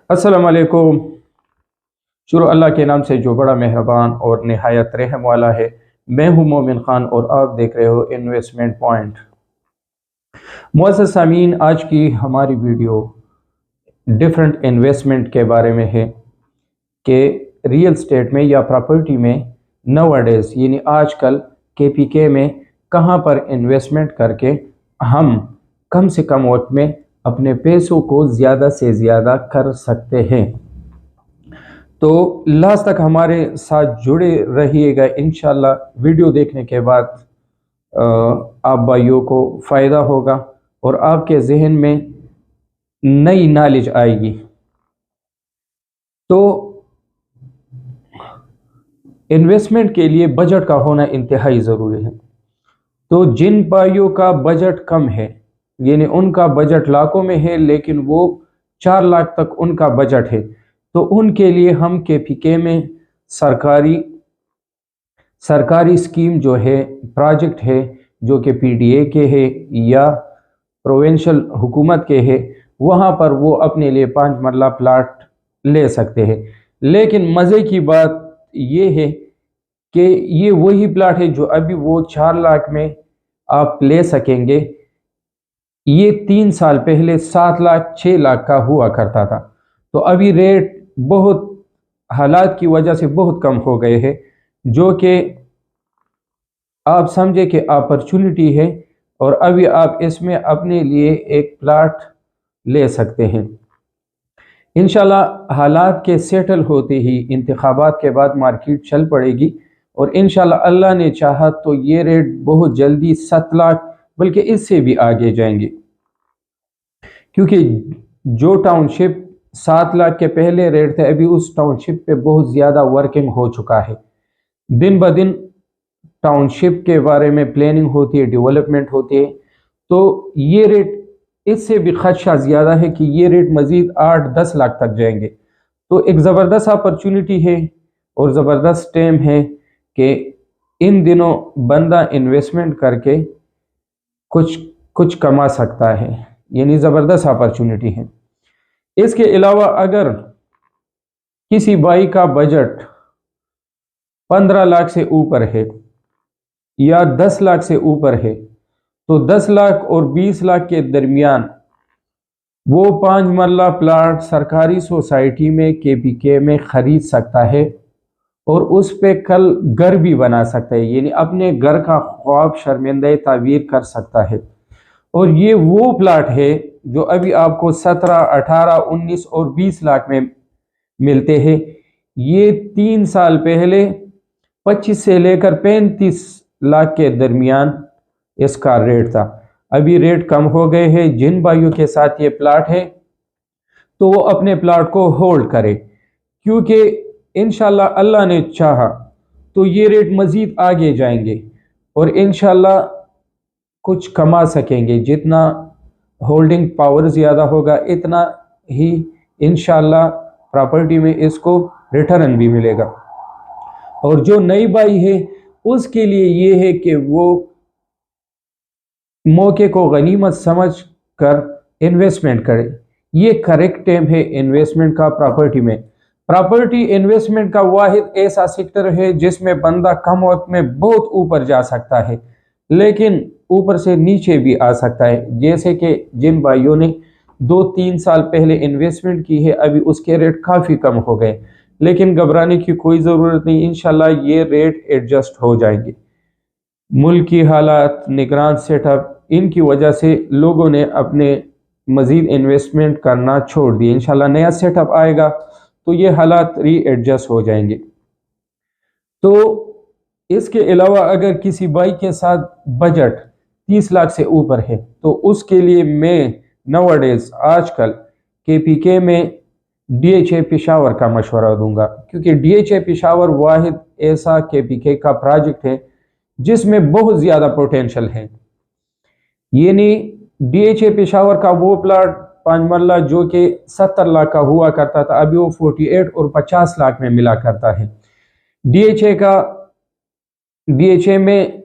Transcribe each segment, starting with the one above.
अस्सलाम वालेकुम। शुरू अल्लाह के नाम से जो बड़ा मेहरबान और नहायत रहम वाला है। मैं हूं मोमिन खान और आप देख रहे हो इन्वेस्टमेंट पॉइंट। मुअज़्ज़ज़ सामीन, आज की हमारी वीडियो डिफरेंट इन्वेस्टमेंट के बारे में है कि रियल स्टेट में या प्रॉपर्टी में नाउअडेज़ यानी आजकल केपीके में कहां पर इन्वेस्टमेंट करके हम कम से कम वक्त में अपने पैसों को ज़्यादा से ज़्यादा कर सकते हैं। तो लास्ट तक हमारे साथ जुड़े रहिएगा। इंशाल्लाह वीडियो देखने के बाद आप भाइयों को फ़ायदा होगा और आपके जहन में नई नॉलेज आएगी। तो इन्वेस्टमेंट के लिए बजट का होना इंतहाई ज़रूरी है। तो जिन भाइयों का बजट कम है, यानी उनका बजट लाखों में है लेकिन वो 4 लाख तक उनका बजट है, तो उनके लिए हम केपीके में सरकारी स्कीम जो है, प्रोजेक्ट है जो कि पीडीए के है या प्रोविंशियल हुकूमत के है, वहाँ पर वो अपने लिए 5 मरला प्लाट ले सकते हैं। लेकिन मज़े की बात ये है कि ये वही प्लाट है जो अभी वो 4 लाख में आप ले सकेंगे। ये 3 साल पहले 7 लाख 6 लाख का हुआ करता था। तो अभी रेट बहुत हालात की वजह से बहुत कम हो गए हैं, जो कि आप समझे कि अपॉर्चुनिटी है और अभी आप इसमें अपने लिए एक प्लाट ले सकते हैं। इंशाल्लाह हालात के सेटल होते ही इंतखाबात के बाद मार्केट चल पड़ेगी और इंशाल्लाह अल्लाह ने चाहा तो ये रेट बहुत जल्दी 7 लाख बल्कि इससे भी आगे जाएंगे, क्योंकि जो टाउनशिप 7 लाख के पहले रेट थे अभी उस टाउनशिप पे बहुत ज़्यादा वर्किंग हो चुका है। दिन ब दिन टाउनशिप के बारे में प्लानिंग होती है, डेवलपमेंट होती है। तो ये रेट इससे भी खदशा ज़्यादा है कि ये रेट मज़ीद 8-10 लाख तक जाएंगे। तो एक ज़बरदस्त अपॉर्चुनिटी है और ज़बरदस्त टाइम है कि इन दिनों बंदा इन्वेस्टमेंट करके कुछ कमा सकता है, यानी ज़बरदस्त अपॉर्चुनिटी है। इसके अलावा अगर किसी भाई का बजट 15 लाख से ऊपर है या 10 लाख से ऊपर है, तो 10 लाख और 20 लाख के दरमियान वो 5 मरला प्लाट सरकारी सोसाइटी में केपीके में ख़रीद सकता है और उस पे कल घर भी बना सकता है, यानी अपने घर का ख्वाब शर्मिंदा ताबीर कर सकता है। और ये वो प्लाट है जो अभी आपको 17, 18, 19 और 20 लाख में मिलते हैं। ये 3 साल पहले 25 से लेकर 35 लाख के दरमियान इसका रेट था। अभी रेट कम हो गए हैं। जिन भाइयों के साथ ये प्लाट है तो वो अपने प्लाट को होल्ड करे, क्योंकि इंशाल्लाह अल्लाह ने चाहा तो ये रेट मज़ीद आगे जाएंगे और इंशाल्लाह कुछ कमा सकेंगे। जितना होल्डिंग पावर ज़्यादा होगा इतना ही इंशाल्लाह प्रॉपर्टी में इसको रिटर्न भी मिलेगा। और जो नई बाई है उसके लिए ये है कि वो मौके को गनीमत समझ कर इन्वेस्टमेंट करे। ये करेक्ट टाइम है इन्वेस्टमेंट का प्रॉपर्टी में। प्रॉपर्टी इन्वेस्टमेंट का वाहिद ऐसा सेक्टर है जिसमें बंदा कम वक्त में बहुत ऊपर जा सकता है, लेकिन ऊपर से नीचे भी आ सकता है। जैसे कि जिन भाइयों ने 2-3 साल पहले इन्वेस्टमेंट की है अभी उसके रेट काफ़ी कम हो गए, लेकिन घबराने की कोई ज़रूरत नहीं। इंशाल्लाह ये रेट एडजस्ट हो जाएंगे। मुल्क की हालात, निगरान सेटअप, इनकी वजह से लोगों ने अपने मज़ीद इन्वेस्टमेंट करना छोड़ दिए। इंशाल्लाह नया सेटअप आएगा तो ये हालात रीएडजस्ट हो जाएंगे। तो इसके अलावा अगर किसी भाई के साथ बजट 30 लाख से ऊपर है तो उसके लिए मैं नाउअडेज़ आजकल केपीके में डीएचए पेशावर का मशवरा दूंगा, क्योंकि डीएचए पेशावर वाहिद ऐसा केपीके का प्रोजेक्ट है जिसमें बहुत ज़्यादा पोटेंशियल है। यानी डीएचए पेशावर का वो प्लाट 5 मरला जो कि 70 लाख का हुआ करता था अभी वो 48 और 50 लाख में मिला करता है। डीएचए में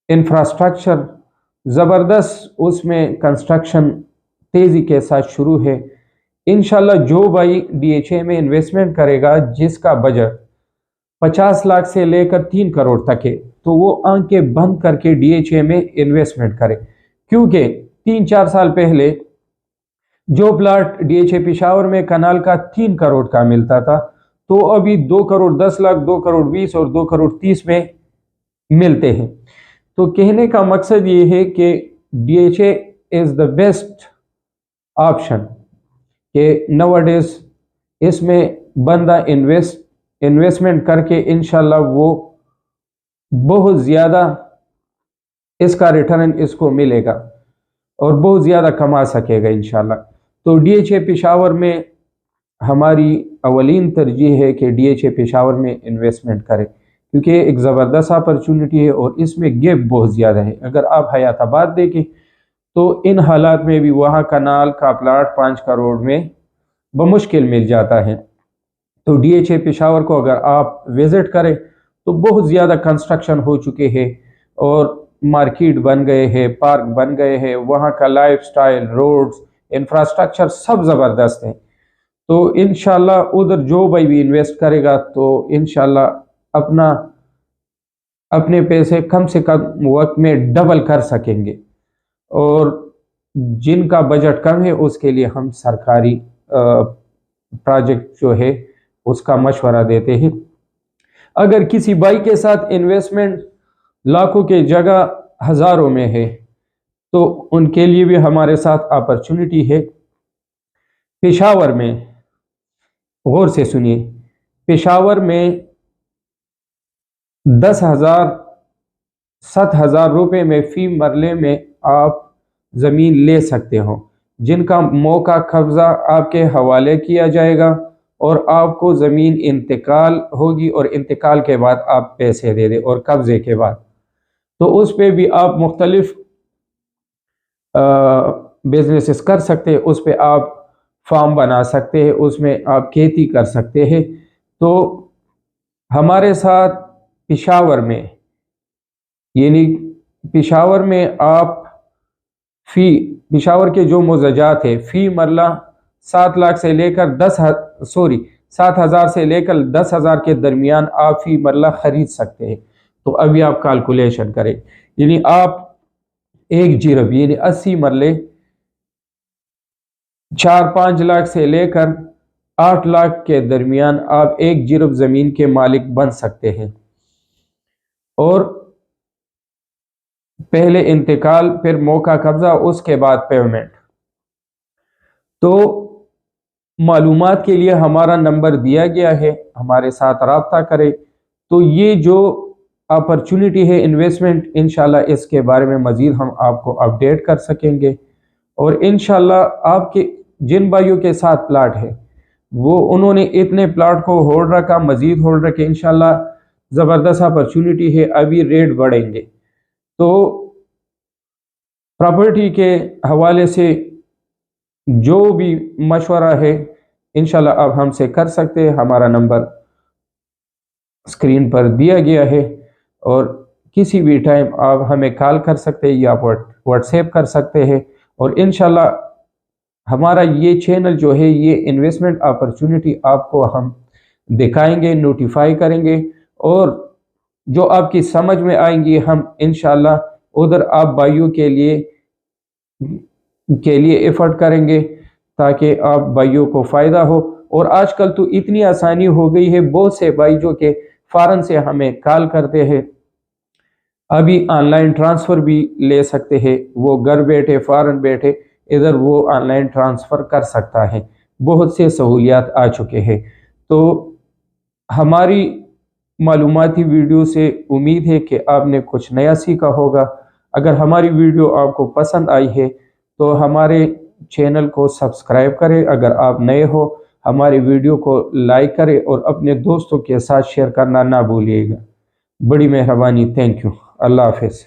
इंफ्रास्ट्रक्चर ज़बरदस्त, उसमें कंस्ट्रक्शन तेज़ी के साथ शुरू है। इंशाल्लाह जो भाई DHA में इन्वेस्टमेंट करेगा जिसका बजट 50 लाख से लेकर 3 करोड़ तक है, तो वो आंखें बंद करके DHA में इन्वेस्टमेंट करे। क्योंकि 3-4 साल पहले जो प्लाट DHA पेशावर में कनाल का 3 करोड़ का मिलता था, तो अभी 2 करोड़ 10 लाख, 2 करोड़ 20 और 2 करोड़ 30 में मिलते हैं। तो कहने का मकसद ये है कि DHA is the best option कि नवाडेज इसमें बंदा इन्वेस्टमेंट करके इंशाल्लाह वो बहुत ज़्यादा इसका रिटर्न इसको मिलेगा और बहुत ज़्यादा कमा सकेगा इंशाल्लाह। तो DHA पेशावर में हमारी अवलीन तरजीह है कि DHA पेशावर में इन्वेस्टमेंट करें, क्योंकि एक ज़बरदस्त अपॉर्चुनिटी है और इसमें गैप बहुत ज़्यादा है। अगर आप हयाताबाद देखें तो इन हालात में भी वहाँ कनाल का प्लाट 5 करोड़ में बमुश्किल मिल जाता है। तो DHA पेशावर को अगर आप विज़िट करें तो बहुत ज़्यादा कंस्ट्रक्शन हो चुके हैं और मार्केट बन गए हैं, पार्क बन गए हैं, वहाँ का लाइफस्टाइल, रोड्स, इंफ्रास्ट्रक्चर सब ज़बरदस्त है। तो इंशाल्लाह उधर जो भाई भी इन्वेस्ट करेगा तो इंशाल्लाह अपने पैसे कम से कम वक्त में डबल कर सकेंगे। और जिनका बजट कम है उसके लिए हम सरकारी प्रोजेक्ट जो है उसका मशवरा देते हैं। अगर किसी भाई के साथ इन्वेस्टमेंट लाखों के जगह हज़ारों में है तो उनके लिए भी हमारे साथ अपॉर्चुनिटी है। पेशावर में, गौर से सुनिए, पेशावर में 10,000 7,000 रुपये में फ़ी मरले में आप ज़मीन ले सकते हो, जिनका मौका कब्ज़ा आपके हवाले किया जाएगा और आपको ज़मीन इंतकाल होगी और इंतकाल के बाद आप पैसे दे दें और कब्ज़े के बाद। तो उस पे भी आप मुख्तलिफ बिजनेसेस कर सकते हैं, उस पे आप फार्म बना सकते हैं, उसमें आप खेती कर सकते हैं। तो हमारे साथ पेशावर में आप पेशावर के जो मुज़ाजात है फ़ी मरला 7,000 से लेकर 7,000 से लेकर 10,000 के दरमियान आप फ़ी मरला ख़रीद सकते हैं। तो अभी आप कैलकुलेशन करें, यानी आप एक जिरब यानी 80 मरले 4-5 लाख से लेकर 8 लाख के दरमियान आप एक जिरब ज़मीन के मालिक बन सकते हैं। और पहले इंतकाल, फिर मौका कब्ज़ा, उसके बाद पेमेंट। तो मालूमात के लिए हमारा नंबर दिया गया है, हमारे साथ रब्ता करें। तो ये जो अपॉर्चुनिटी है इन्वेस्टमेंट, इंशाल्लाह इसके बारे में मज़ीद हम आपको अपडेट कर सकेंगे। और इंशाल्लाह आपके जिन भाइयों के साथ प्लाट है वो उन्होंने इतने प्लाट को होल्ड रखा, मज़ीद होल्ड रखे, इंशाल्लाह ज़बरदस्त अपॉर्चुनिटी है, अभी रेट बढ़ेंगे। तो प्रॉपर्टी के हवाले से जो भी मशवरा है इंशाल्लाह आप हमसे कर सकते हैं। हमारा नंबर स्क्रीन पर दिया गया है और किसी भी टाइम आप हमें कॉल कर सकते हैं या व्हाट्सएप कर सकते हैं। और इंशाल्लाह हमारा ये चैनल जो है ये इन्वेस्टमेंट अपॉर्चुनिटी आपको हम दिखाएंगे, नोटिफाई करेंगे और जो आपकी समझ में आएंगी हम इंशाल्लाह उधर आप भाइयों के लिए एफर्ट करेंगे ताकि आप भाइयों को फ़ायदा हो। और आजकल तो इतनी आसानी हो गई है, बहुत से भाई जो कि फ़ौरन से हमें कॉल करते हैं, अभी ऑनलाइन ट्रांसफ़र भी ले सकते हैं, वो घर बैठे फ़ौरन बैठे इधर वो ऑनलाइन ट्रांसफ़र कर सकता है। बहुत से सहूलियात आ चुके हैं। तो हमारी मालूमाती वीडियो से उम्मीद है कि आपने कुछ नया सीखा होगा। अगर हमारी वीडियो आपको पसंद आई है तो हमारे चैनल को सब्सक्राइब करें। अगर आप नए हो हमारी वीडियो को लाइक करें और अपने दोस्तों के साथ शेयर करना ना भूलिएगा। बड़ी मेहरबानी, थैंक यू, अल्लाह हाफ़िज़।